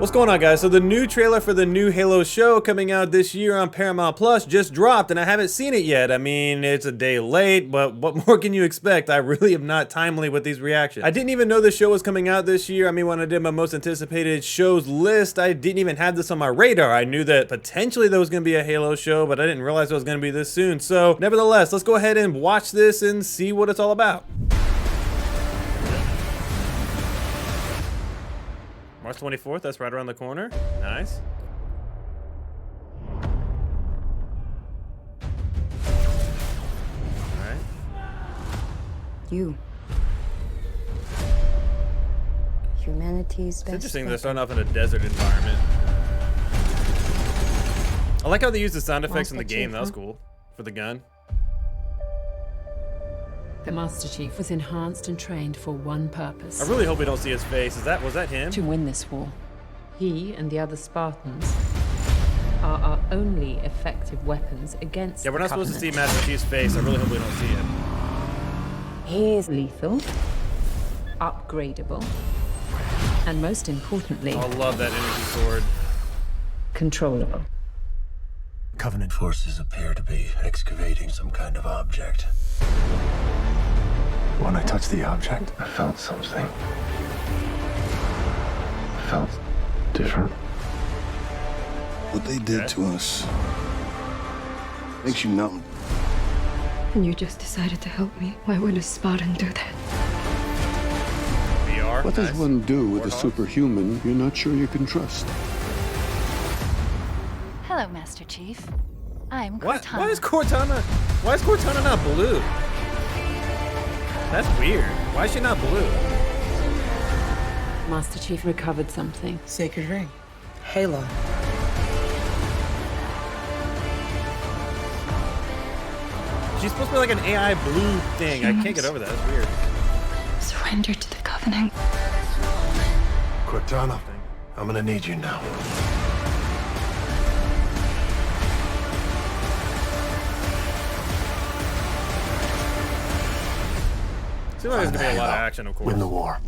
What's going on, guys? So the new trailer for the new Halo show coming out this year on Paramount Plus just dropped, and I haven't seen it yet. I mean, it's a day late, but what more can you expect? I really am not timely with these reactions. I didn't even know the show was coming out this year. I mean, when I did my most anticipated shows list, I didn't even have this on my radar. I knew that potentially there was going to be a Halo show, but I didn't realize it was going to be this soon. So nevertheless, let's go ahead and watch this and see what it's all about. March 24th, that's right around the corner. Nice. Alright. You. Humanity's It's best interesting they're weapon. starting off in a desert environment. I like how they use the sound effects in the game. That was cool. For the gun. The Master Chief was enhanced and trained for one purpose. I really hope we don't see his face. Was that him? To win this war. He and the other Spartans are our only effective weapons against Yeah, we're not the supposed to see Covenant. Master Chief's face. I really hope we don't see it. He is lethal, upgradable, and most importantly, Oh, I love that energy sword. controllable. Covenant forces appear to be excavating some kind of object. When I touched the object, I felt something. I felt different. What they did to us makes you numb. And you just decided to help me. Why would a Spartan do that? VR. What does Nice. one do with a Warthog. superhuman you're not sure you can trust? Hello, Master Chief. I'm What? Cortana. Why is Cortana not blue? That's weird. Why is she not blue? Master Chief recovered something. Sacred ring. Halo. She's supposed to be like an AI blue thing. I can't get over that. That's weird. Surrender to the Covenant. Cortana, I'm gonna need you now. Seems like there's gonna be a lot of action, of course. Win the war.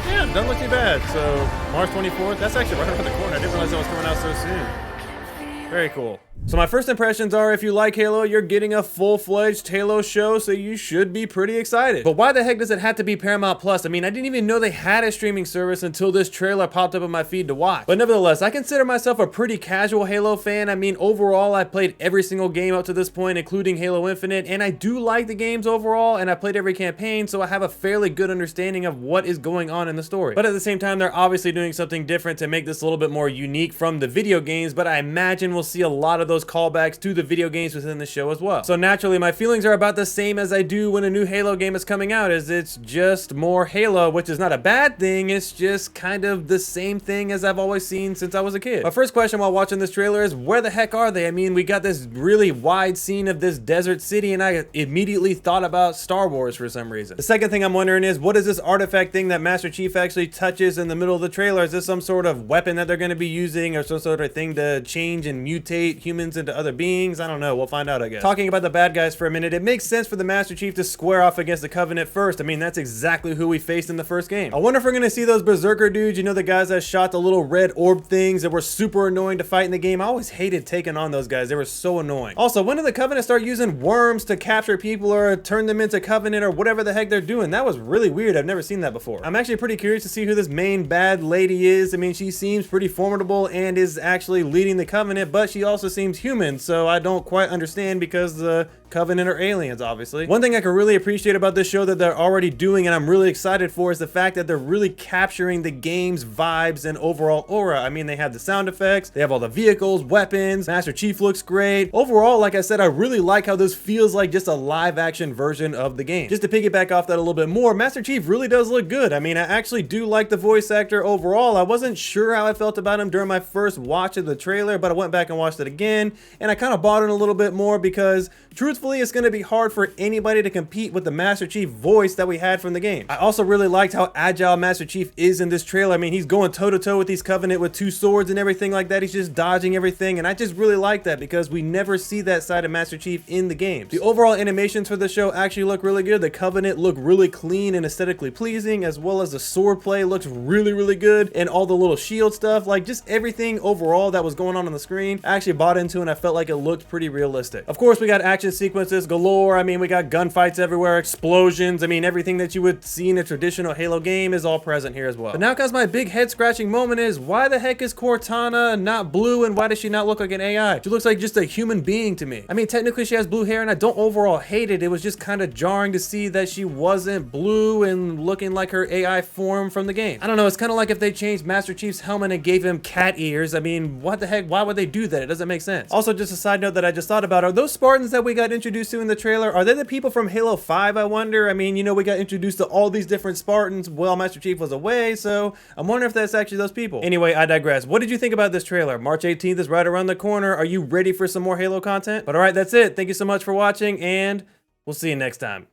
Yeah, doesn't look too bad. So, March 24th, that's actually right around the corner. I didn't realize that was coming out so soon. Very cool. So my first impressions are, if you like Halo, you're getting a full-fledged Halo show, so you should be pretty excited. But why the heck does it have to be Paramount Plus? I mean, I didn't even know they had a streaming service until this trailer popped up on my feed to watch. But nevertheless, I consider myself a pretty casual Halo fan. I mean, overall, I played every single game up to this point, including Halo Infinite, and I do like the games overall, and I played every campaign, so I have a fairly good understanding of what is going on in the story. But at the same time, they're obviously doing something different to make this a little bit more unique from the video games, but I imagine we'll see a lot of those callbacks to the video games within the show as well. So naturally, my feelings are about the same as I do when a new Halo game is coming out, as it's just more Halo, which is not a bad thing. It's just kind of the same thing as I've always seen since I was a kid. My first question while watching this trailer is, where the heck are they? I mean, we got this really wide scene of this desert city, and I immediately thought about Star Wars for some reason. The second thing I'm wondering is, what is this artifact thing that Master Chief actually touches in the middle of the trailer? Is this some sort of weapon that they're going to be using, or some sort of thing to change and mutate humans into other beings? I don't know. We'll find out, I guess. Talking about the bad guys for a minute, it makes sense for the Master Chief to square off against the Covenant first. I mean, that's exactly who we faced in the first game. I wonder if we're going to see those Berserker dudes, you know, the guys that shot the little red orb things that were super annoying to fight in the game. I always hated taking on those guys. They were so annoying. Also, when did the Covenant start using worms to capture people or turn them into Covenant or whatever the heck they're doing? That was really weird. I've never seen that before. I'm actually pretty curious to see who this main bad lady is. I mean, she seems pretty formidable and is actually leading the Covenant, but she also seems human, so I don't quite understand because the Covenant are aliens, obviously. One thing I can really appreciate about this show that they're already doing, and I'm really excited for, is the fact that they're really capturing the game's vibes and overall aura. I mean, they have the sound effects, they have all the vehicles, weapons, Master Chief looks great. Overall, like I said, I really like how this feels like just a live action version of the game. Just to piggyback off that a little bit more, Master Chief really does look good. I mean, I actually do like the voice actor overall. I wasn't sure how I felt about him during my first watch of the trailer, but I went back back and watched it again, and I kind of bought in a little bit more because truthfully, it's going to be hard for anybody to compete with the Master Chief voice that we had from the game. I also really liked how agile Master Chief is in this trailer. I mean, he's going toe to toe with these Covenant with 2 swords and everything like that. He's just dodging everything, and I just really like that because we never see that side of Master Chief in the games. The overall animations for the show actually look really good. The Covenant look really clean and aesthetically pleasing, as well as the sword play looks really good, and all the little shield stuff, like just everything overall that was going on the screen, I actually bought into, and I felt like it looked pretty realistic. Of course, we got action sequences galore. I mean, we got gunfights everywhere, explosions. I mean, everything that you would see in a traditional Halo game is all present here as well. But now, guys, my big head scratching moment is, why the heck is Cortana not blue, and why does she not look like an AI? She looks like just a human being to me. I mean, technically she has blue hair, and I don't overall hate it. It was just kind of jarring to see that she wasn't blue and looking like her AI form from the game. I don't know, it's kind of like if they changed Master Chief's helmet and gave him cat ears. I mean, what the heck? Why would they do that? It doesn't make sense. Also, just a side note that I just thought about, are those Spartans that we got introduced to in the trailer, are they the people from Halo 5, I wonder? I mean, you know, we got introduced to all these different Spartans while Master Chief was away, so I'm wondering if that's actually those people. Anyway, I digress. What did you think about this trailer? March 18th is right around the corner. Are you ready for some more Halo content? But all right, that's it. Thank you so much for watching, and we'll see you next time.